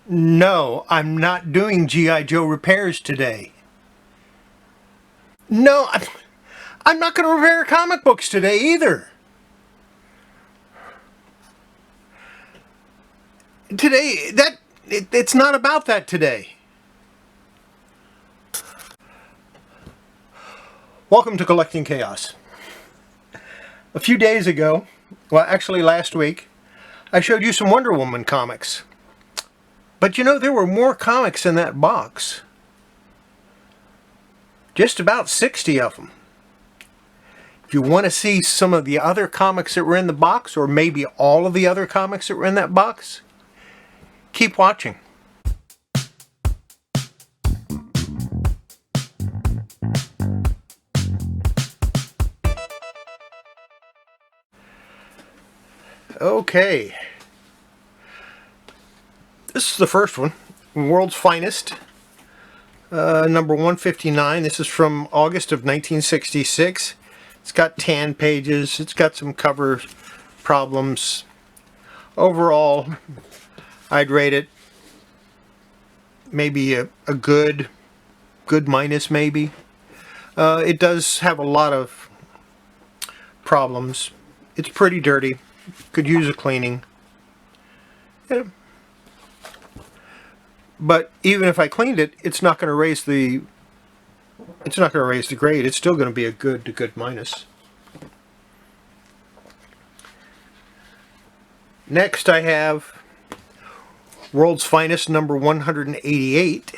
No, I'm not doing G.I. Joe repairs today. No, I'm not going to repair comic books today either. Today, it's not about that today. Welcome to Collecting Chaos. A few days ago, well actually last week, I showed you some Wonder Woman comics. But you know, there were more comics in that box. Just about 60 of them. If you want to see some of the other comics that were in the box, or maybe all of the other comics that were in that box, keep watching. Okay. This is the first one, World's Finest, number 159. This is from August of 1966. It's got tan pages. It's got some cover problems. Overall, I'd rate it maybe a good minus maybe. It does have a lot of problems. It's pretty dirty. Could use a cleaning. Yeah. But even if I cleaned it, it's not going to raise the grade. It's still going to be a good to good minus. Next I have World's Finest number 188.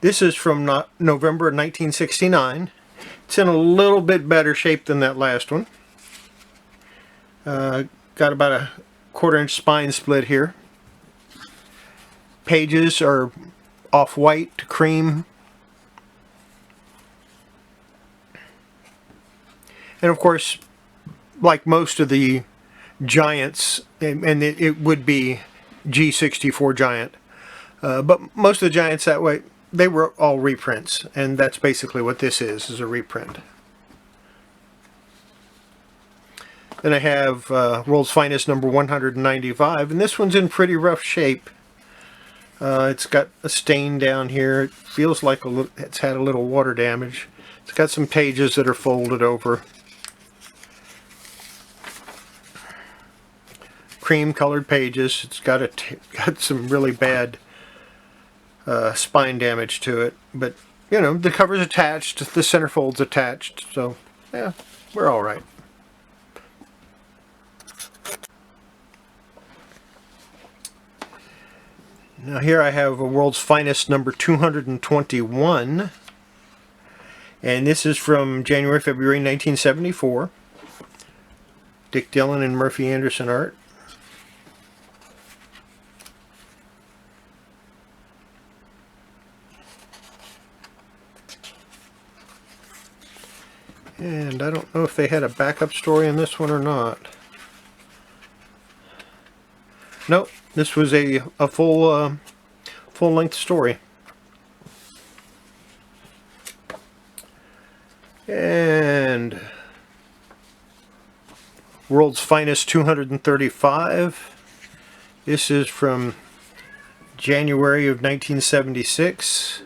This is from November 1969. It's in a little bit better shape than that last one. Got about a 1/4 inch spine split here. Pages are off-white to cream. And of course, like most of the Giants, and it would be G64 Giant, but most of the Giants that way, they were all reprints, and that's basically what this is a reprint. Then I have World's Finest number 195, and this one's in pretty rough shape. It's got a stain down here. It feels like it's had a little water damage. It's got some pages that are folded over. Cream colored pages. It's got some really bad spine damage to it. But, you know, the cover's attached. The centerfold's attached. So, yeah, we're all right. Now here I have a World's Finest number 221, and this is from February 1974. Dick Dillon and Murphy Anderson art. And I don't know if they had a backup story in this one or not. Nope, this was a full-length story. And World's Finest 235. This is from January of 1976.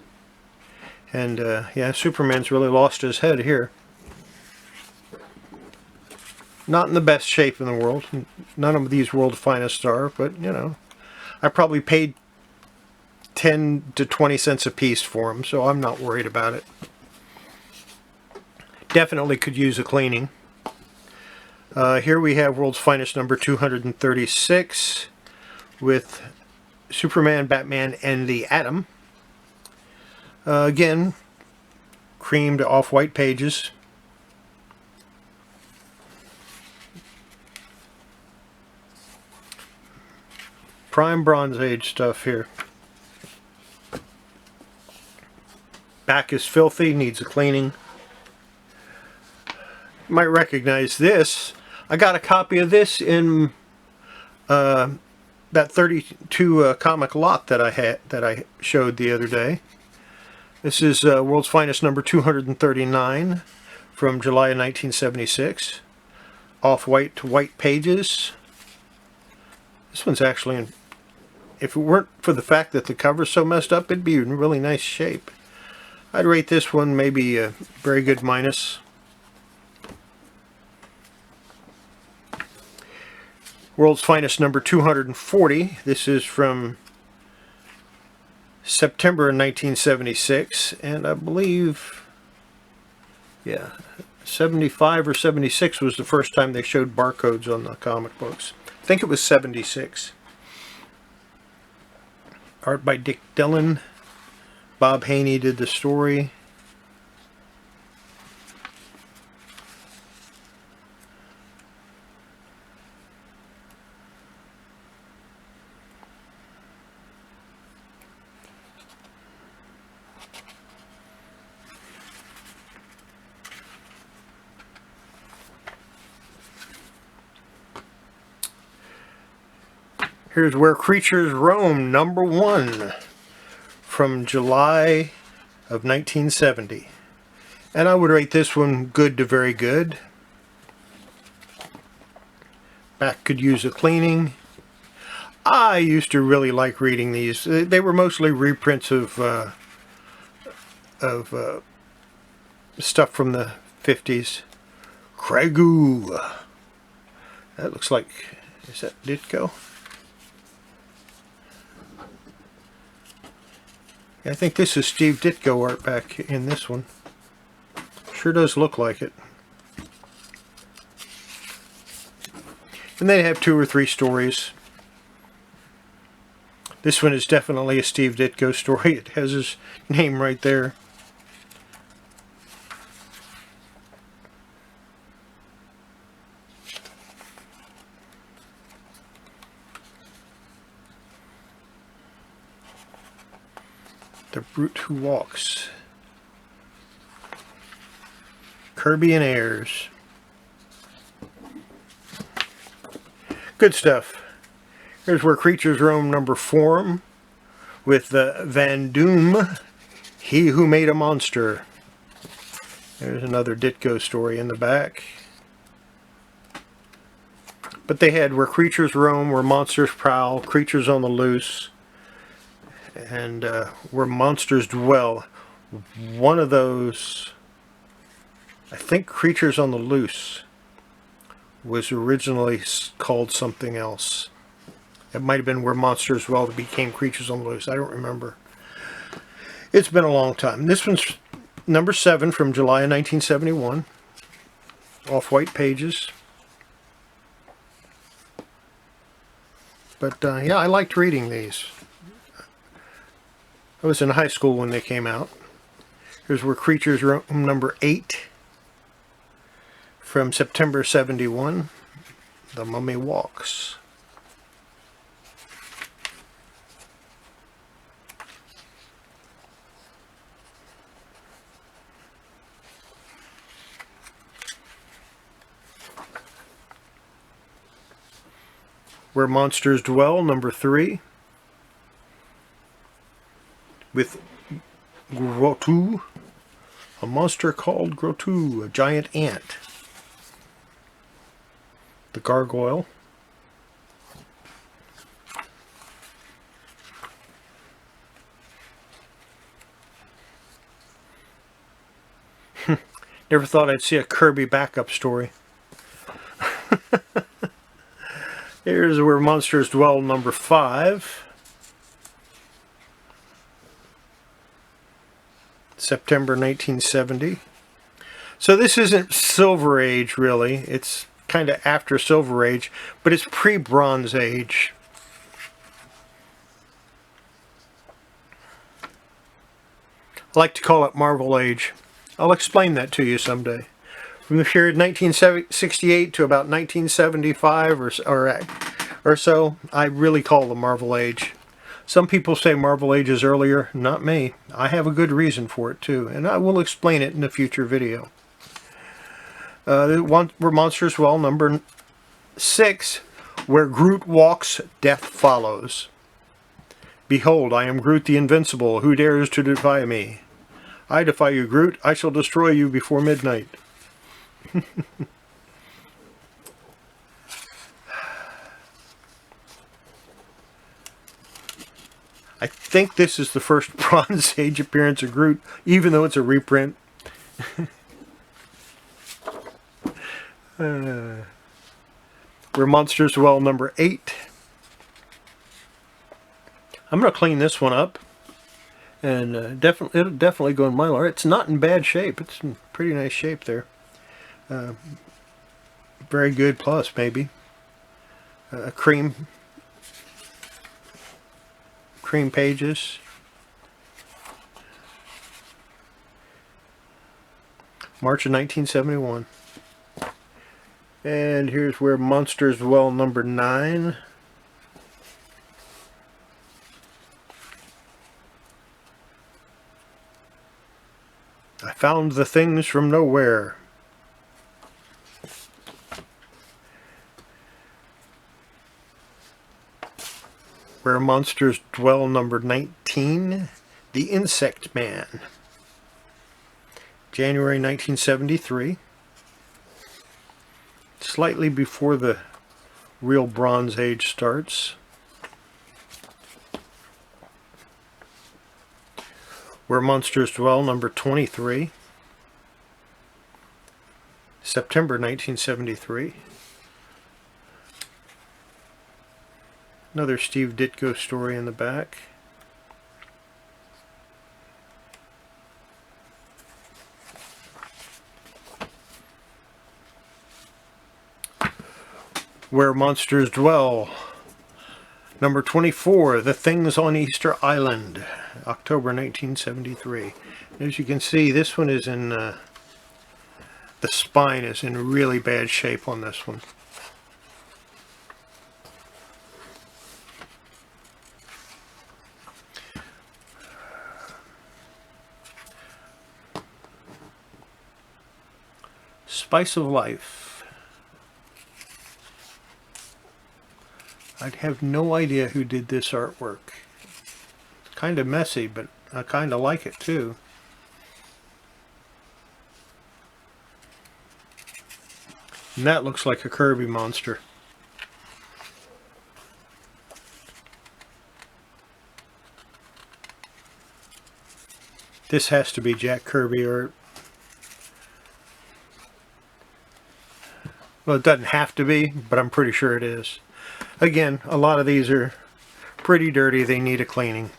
And yeah, Superman's really lost his head here. Not in the best shape in the world. None of these World Finest are, but, you know, I probably paid 10 to 20 cents a piece for them, so I'm not worried about it. Definitely could use a cleaning. Here we have World's Finest number 236 with Superman, Batman, and the Atom. Again, creamed off-white pages. Prime Bronze Age stuff here. Back is filthy, needs a cleaning. You might recognize this. I got a copy of this in that 32 comic lot that I showed the other day. This is World's Finest number 239 from July of 1976. Off-white to white pages. This one's actually in if it weren't for the fact that the cover's so messed up, it'd be in really nice shape. I'd rate this one maybe a very good minus. World's Finest number 240. This is from September 1976, and I believe, yeah, 75 or 76 was the first time they showed barcodes on the comic books. I think it was 76. Art by Dick Dillon. Bob Haney did the story. Here's Where Creatures Roam, number 1, from July of 1970. And I would rate this one good to very good. Back could use a cleaning. I used to really like reading these. They were mostly reprints of stuff from the 50s. Craigu. That looks like, is that Ditko? I think this is Steve Ditko art back in this one. Sure does look like it. And they have 2 or 3 stories. This one is definitely a Steve Ditko story. It has his name right there. The Brute Who Walks. Kirby and Ayers. Good stuff. Here's Where Creatures Roam, number 4, with Van Doom, He Who Made a Monster. There's another Ditko story in the back. But they had Where Creatures Roam, Where Monsters Prowl, Creatures on the Loose, and Where Monsters Dwell. One of those, I think Creatures on the Loose, was originally called something else. It might have been Where Monsters Dwell that became Creatures on the Loose. I don't remember. It's been a long time. This one's number 7 from July of 1971. Off-white pages. But yeah, I liked reading these. I was in high school when they came out. Here's Where Creatures Roam, number 8, from September 71. The Mummy Walks. Where Monsters Dwell, number 3, with Grotu, a monster called Grotu, a giant ant. The Gargoyle. Never thought I'd see a Kirby backup story. Here's Where Monsters Dwell, number 5. September 1970. So this isn't Silver Age, really. It's kind of after Silver Age, but it's pre-Bronze Age. I like to call it Marvel Age. I'll explain that to you someday. From the period 1968 to about 1975 or so, I really call the Marvel Age. Some people say Marvel Age is earlier. Not me. I have a good reason for it too, and I will explain it in a future video. Where Monsters Dwell, number 6, Where Groot Walks, Death Follows. Behold, I am Groot the Invincible. Who dares to defy me? I defy you, Groot. I shall destroy you before midnight. I think this is the first Bronze Age appearance of Groot, even though it's a reprint. Where Monsters Dwell number 8. I'm going to clean this one up. And it'll definitely go in Mylar. It's not in bad shape. It's in pretty nice shape there. Very good plus, maybe. Cream pages. March of 1971. And here's where Monsters Dwell number 9. I found the things from nowhere. Where Monsters Dwell number 19. The Insect Man. January 1973. Slightly before the real Bronze Age starts. Where Monsters Dwell number 23. September 1973. Another Steve Ditko story in the back. Where Monsters Dwell number 24, The Things on Easter Island, October 1973. As you can see, this one is in, the spine is in really bad shape on this one. Spice of Life. I'd have no idea who did this artwork. It's kind of messy, but I kind of like it too. And that looks like a Kirby monster. This has to be Jack Kirby art. Well, it doesn't have to be, but I'm pretty sure it is. Again, a lot of these are pretty dirty. They need a cleaning.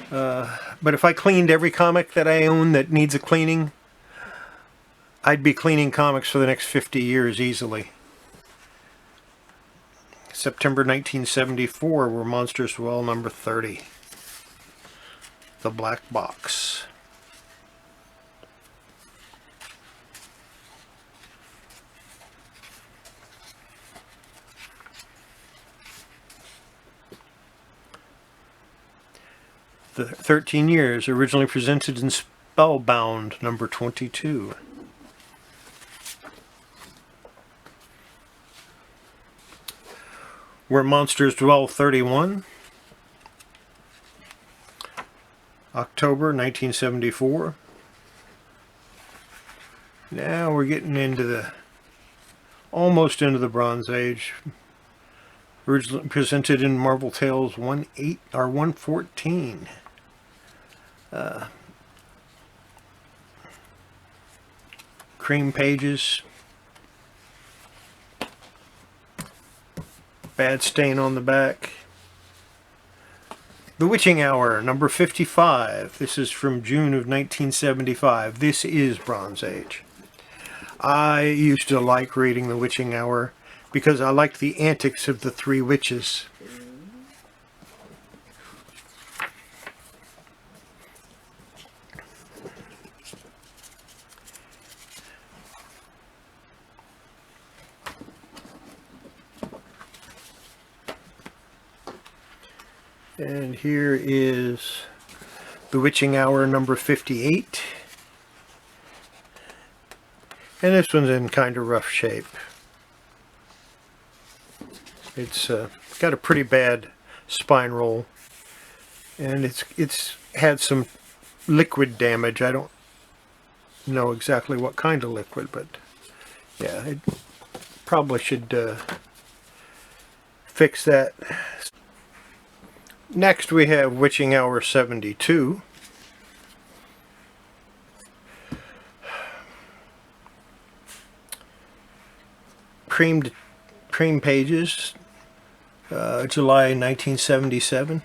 But if I cleaned every comic that I own that needs a cleaning, I'd be cleaning comics for the next 50 years easily. September 1974, where Monsters Dwell number 30. The Black Box. The 13 Years, originally presented in Spellbound number 22. Where Monsters Dwell 31. October 1974. Now we're getting into almost into the Bronze Age. Originally presented in Marvel Tales 1/8 or 114. Cream pages. Bad stain on the back. The Witching Hour, number 55. This is from June of 1975. This is Bronze Age. I used to like reading The Witching Hour because I liked the antics of the three witches. And here is The Witching Hour number 58. And this one's in kind of rough shape. It's got a pretty bad spine roll. And it's had some liquid damage. I don't know exactly what kind of liquid, but yeah, it probably should fix that. Next we have Witching Hour 72. Cream pages, July 1977.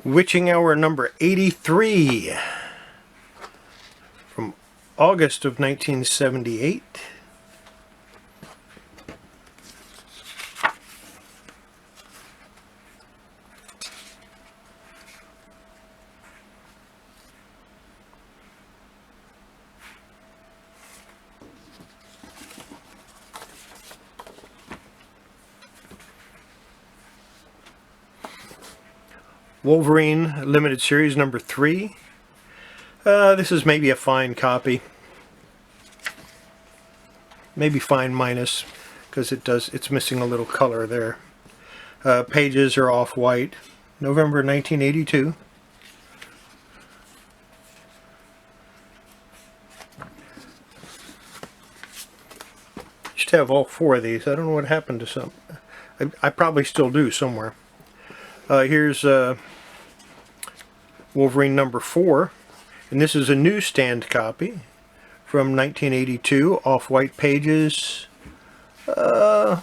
Witching Hour number 83 from August of 1978. Wolverine Limited Series number 3. This is maybe a fine copy. Maybe fine minus, because it's missing a little color there. Pages are off-white. November 1982. Used to have all 4 of these. I don't know what happened to some. I probably still do somewhere. Here's Wolverine number 4, and this is a newsstand copy from 1982, off-white pages. Yeah,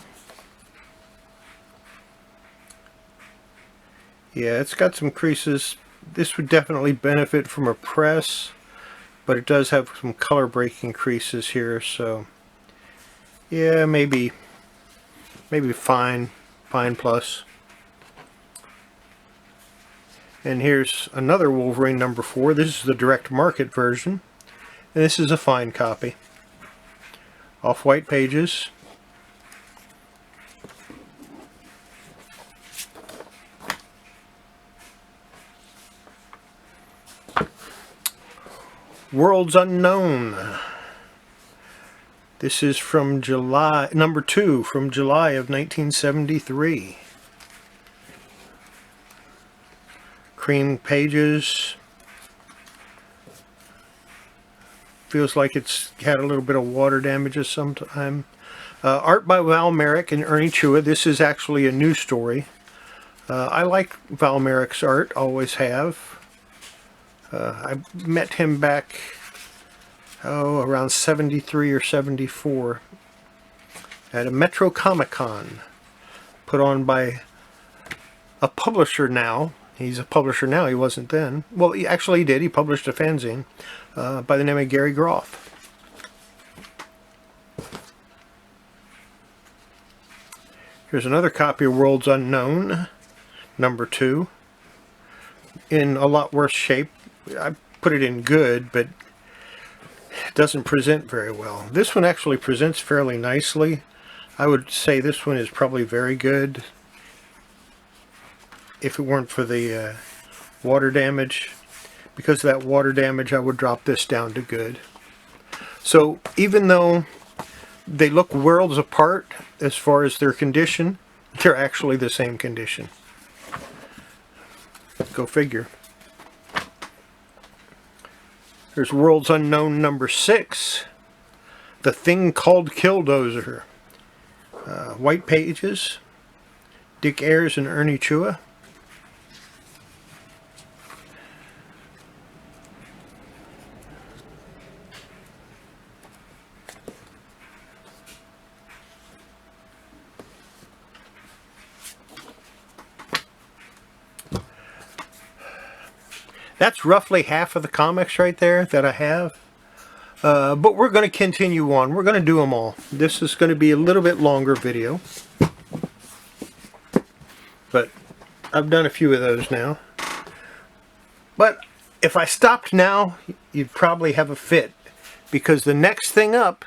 it's got some creases. This would definitely benefit from a press, but it does have some color breaking creases here, so yeah, maybe fine plus. And here's another Wolverine number 4. This is the direct market version, and this is a fine copy. Off-white pages. Worlds Unknown. This is from July, number 2, from July of 1973. Cream pages. Feels like it's had a little bit of water damage of some time. Art by Val Merrick and Ernie Chua. This is actually a new story. I like Val Merrick's art, always have. I met him back, around 73 or 74 at a Metro Comic Con put on by a publisher now. He's a publisher now, he wasn't then. Well, he did. He published a fanzine by the name of Gary Groth. Here's another copy of Worlds Unknown, number 2, in a lot worse shape. I put it in good, but it doesn't present very well. This one actually presents fairly nicely. I would say this one is probably very good. If it weren't for the water damage. Because of that water damage, I would drop this down to good. So even though they look worlds apart as far as their condition, they're actually the same condition. Go figure. There's Worlds Unknown number 6. The Thing Called Killdozer. White pages. Dick Ayers and Ernie Chua. That's roughly half of the comics right there that I have. But we're going to continue on. We're going to do them all. This is going to be a little bit longer video. But I've done a few of those now. But if I stopped now, you'd probably have a fit. Because the next thing up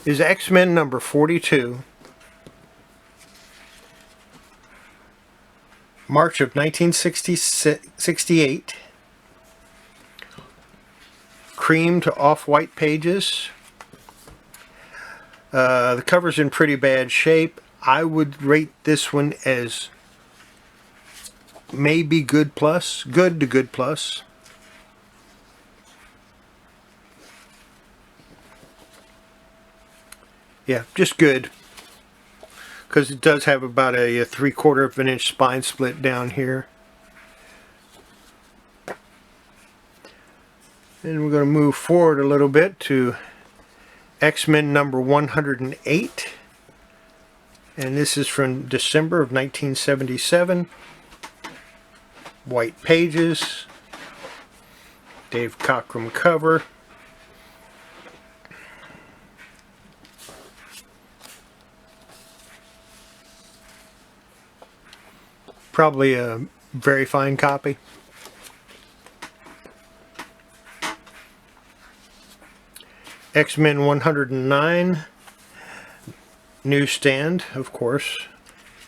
is X-Men number 42. March of 1968. Cream to off-white pages. The cover's in pretty bad shape. I would rate this one as maybe good plus, good to good plus. Yeah, just good. Because it does have about a 3/4 of an inch spine split down here. And we're going to move forward a little bit to X-Men number 108. And this is from December of 1977. White pages. Dave Cockrum cover. Probably a very fine copy. X-Men 109. Newsstand, of course,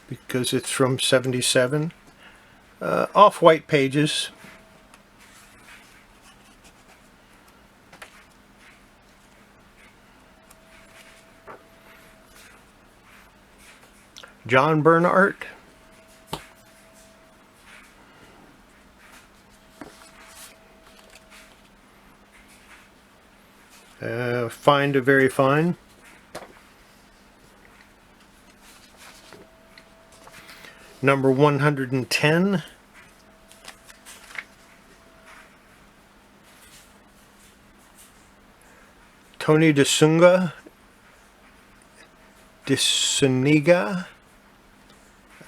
because it's from 77. Off-white pages. John Byrne art. Fine to very fine. Number 110. Tony DeSuniga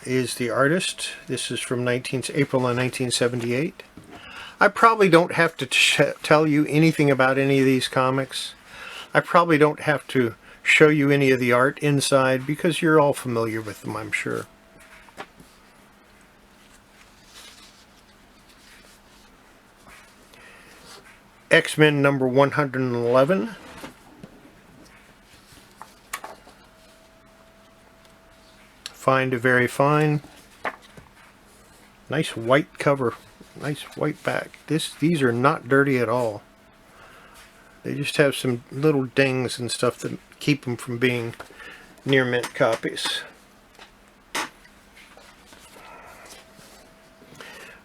is the artist. This is from April of 1978. I probably don't have to tell you anything about any of these comics. I probably don't have to show you any of the art inside because you're all familiar with them, I'm sure. X-Men number 111. Fine to very fine. Nice white cover. Nice white back. These are not dirty at all. They just have some little dings and stuff that keep them from being near mint copies.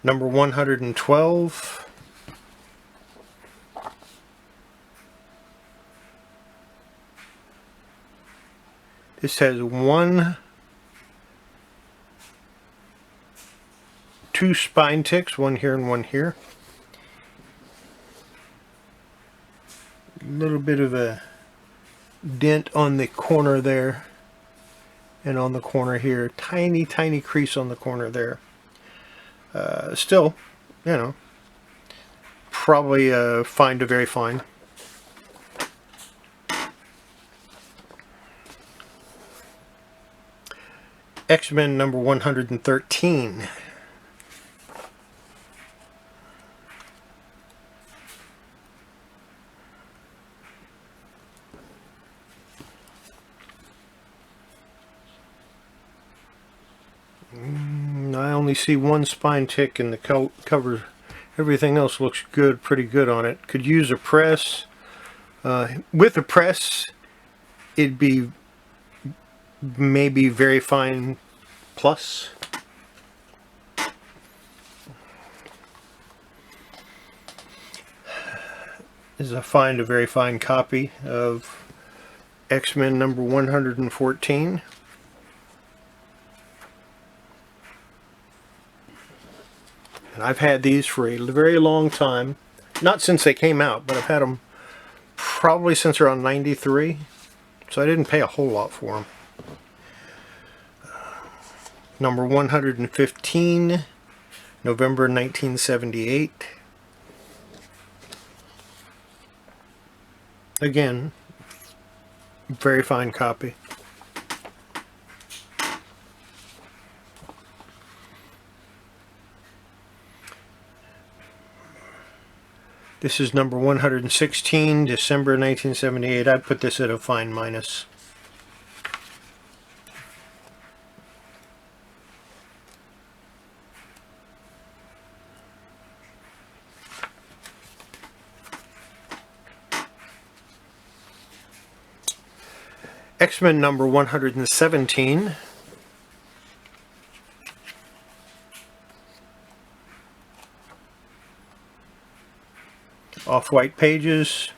Number 112. This has two spine ticks, one here and one here. A little bit of a dent on the corner there and on the corner here. Tiny crease on the corner there. Still, you know, probably fine to very fine. X-Men number 113. I only see one spine tick in the cover. Everything else looks good, pretty good on it. Could use a press. With a press, it'd be maybe very fine plus. This is a fine to very fine copy of X-Men number 114. And I've had these for a very long time. Not since they came out, but I've had them probably since around 93. So I didn't pay a whole lot for them. Number 115, November 1978. Again, very fine copy. This is number 116, December 1978. I'd put this at a fine minus. X-Men number 117. Off-white pages.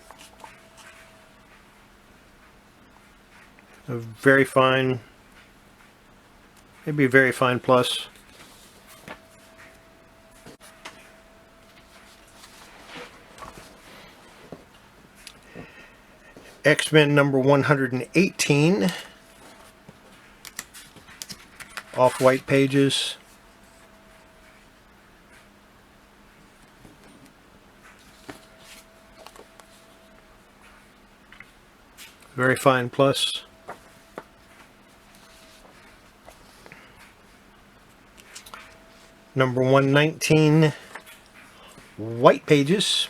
A very fine, maybe a very fine plus. X-Men number 118. Off-white pages. Very fine plus. Number 119, white pages.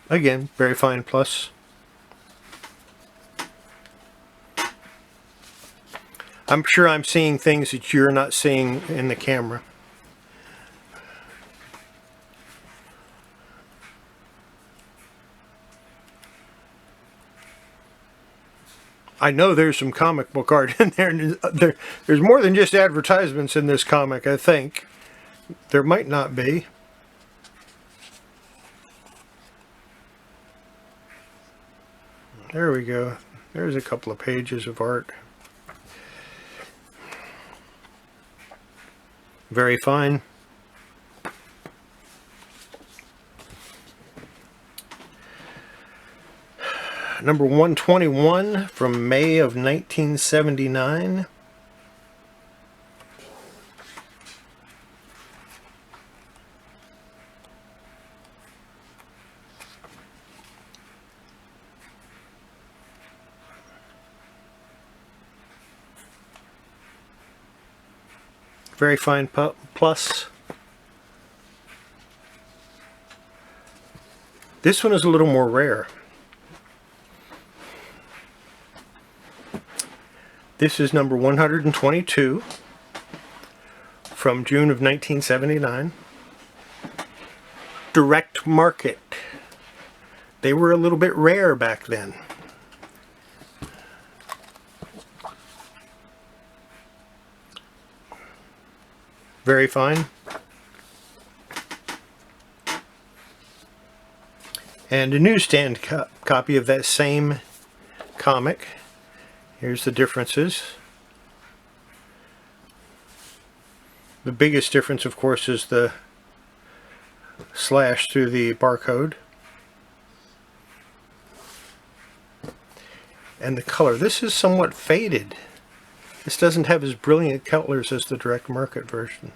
Again, very fine plus. I'm sure I'm seeing things that you're not seeing in the camera. I know there's some comic book art in there. There's more than just advertisements in this comic, I think. There might not be. There we go. There's a couple of pages of art. Very fine. Number 121 from May of 1979. Very fine plus. This one is a little more rare. This is number 122 from June of 1979. Direct market. They were a little bit rare back then. Very fine. And a newsstand copy of that same comic. Here's the differences. The biggest difference, of course, is the slash through the barcode. And the color. This is somewhat faded. This doesn't have as brilliant colors as the direct market version.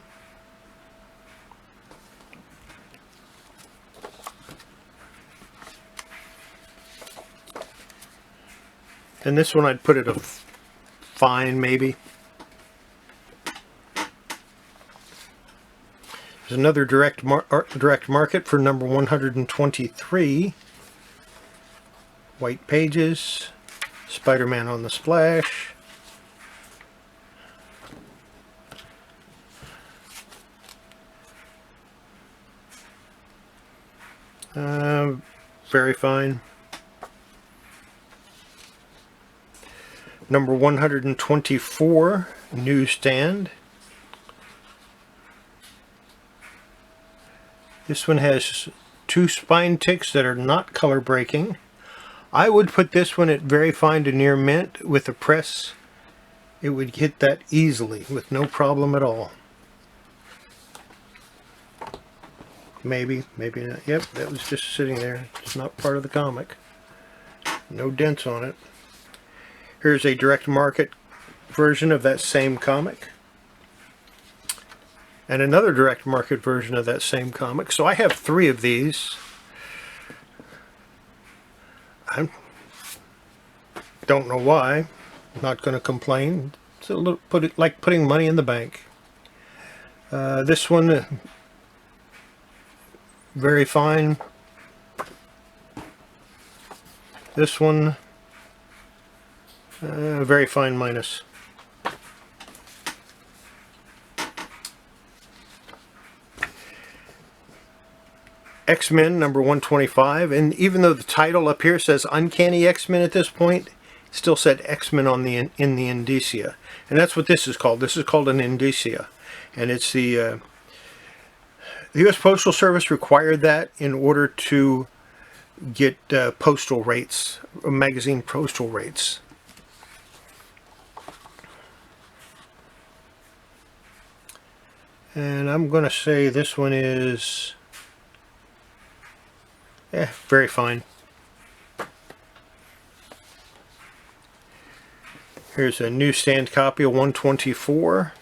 And this one I'd put it a fine, maybe. There's another direct market for number 123. White pages. Spider-Man on the splash. Very fine. Number 124, newsstand. This one has two spine ticks that are not color breaking. I would put this one at very fine to near mint. With a press, it would hit that easily with no problem at all. Maybe, maybe not. Yep, that was just sitting there. It's not part of the comic. No dents on it. Here's a direct market version of that same comic. And another direct market version of that same comic. So I have 3 of these. I don't know why. I'm not going to complain. It's a little, like putting money in the bank. This one, very fine. This one, very fine minus. X-Men number 125, and even though the title up here says Uncanny X-Men at this point, Still said X-Men on the in the indicia, and that's what this is called. This is called an indicia, and it's the U.S. Postal Service required that in order to get postal rates, magazine postal rates. And I'm going to say this one is, very fine. Here's a newsstand copy of 124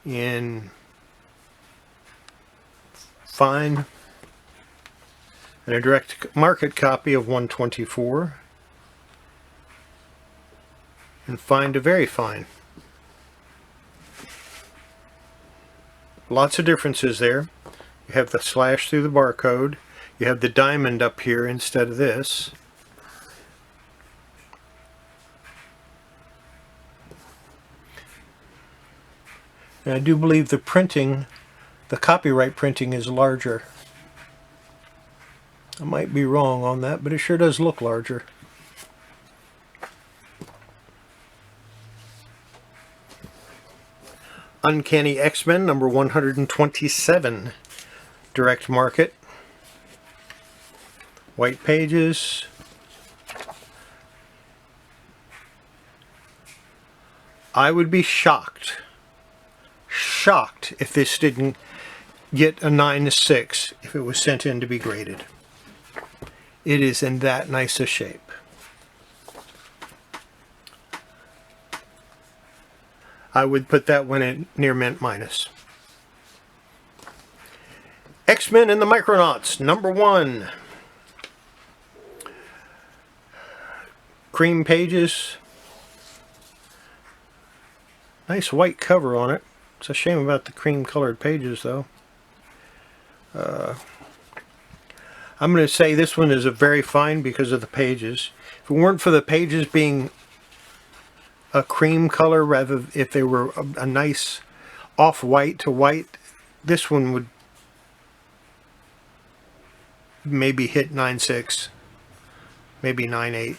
in fine, and a direct market copy of 124 in fine to very fine. Lots of differences there. You have the slash through the barcode. You have the diamond up here instead of this. And I do believe the printing, the copyright printing, is larger. I might be wrong on that, but it sure does look larger. Uncanny X-Men number 127, direct market, white pages. I would be shocked if this didn't get a 9/6 if it was sent in to be graded. It is in that nice a shape. I would put that one in near mint minus. X-Men and the Micronauts, number 1. Cream pages. Nice white cover on it. It's a shame about the cream colored pages though. I'm going to say this one is a very fine because of the pages. If it weren't for the pages being a cream color, rather if they were a nice off-white to white, this one would maybe hit 9/6, maybe 9/8.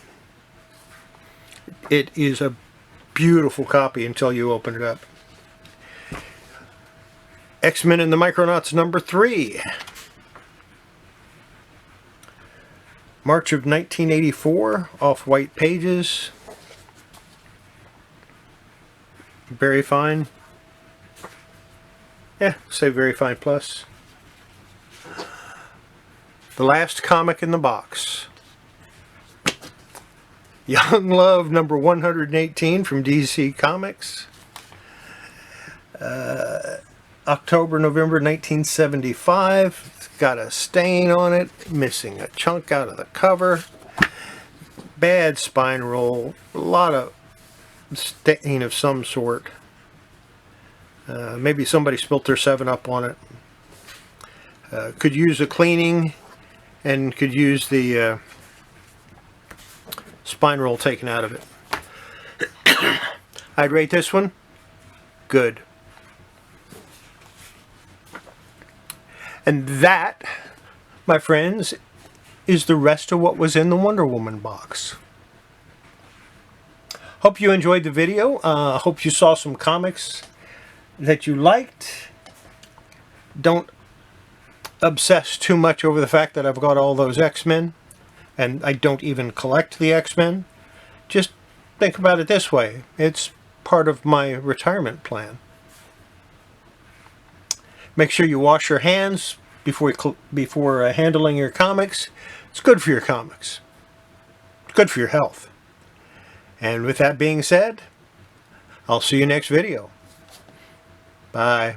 It is a beautiful copy until you open it up. X-Men and the Micronauts number 3. March of 1984, off-white pages. Very fine. Say very fine plus. The last comic in the box. Young Love number 118 from DC Comics. October, November 1975. It's got a stain on it, missing a chunk out of the cover. Bad spine roll, a lot of stain of some sort. Maybe somebody spilt their 7-Up on it. Could use a cleaning and could use the spine roll taken out of it. I'd rate this one good. And that, my friends, is the rest of what was in the Wonder Woman box. Hope you enjoyed the video. Hope you saw some comics that you liked. Don't obsess too much over the fact that I've got all those X-Men and I don't even collect the X-Men. Just think about it this way. It's part of my retirement plan. Make sure you wash your hands before handling your comics. It's good for your comics. It's good for your health. And with that being said, I'll see you next video. Bye.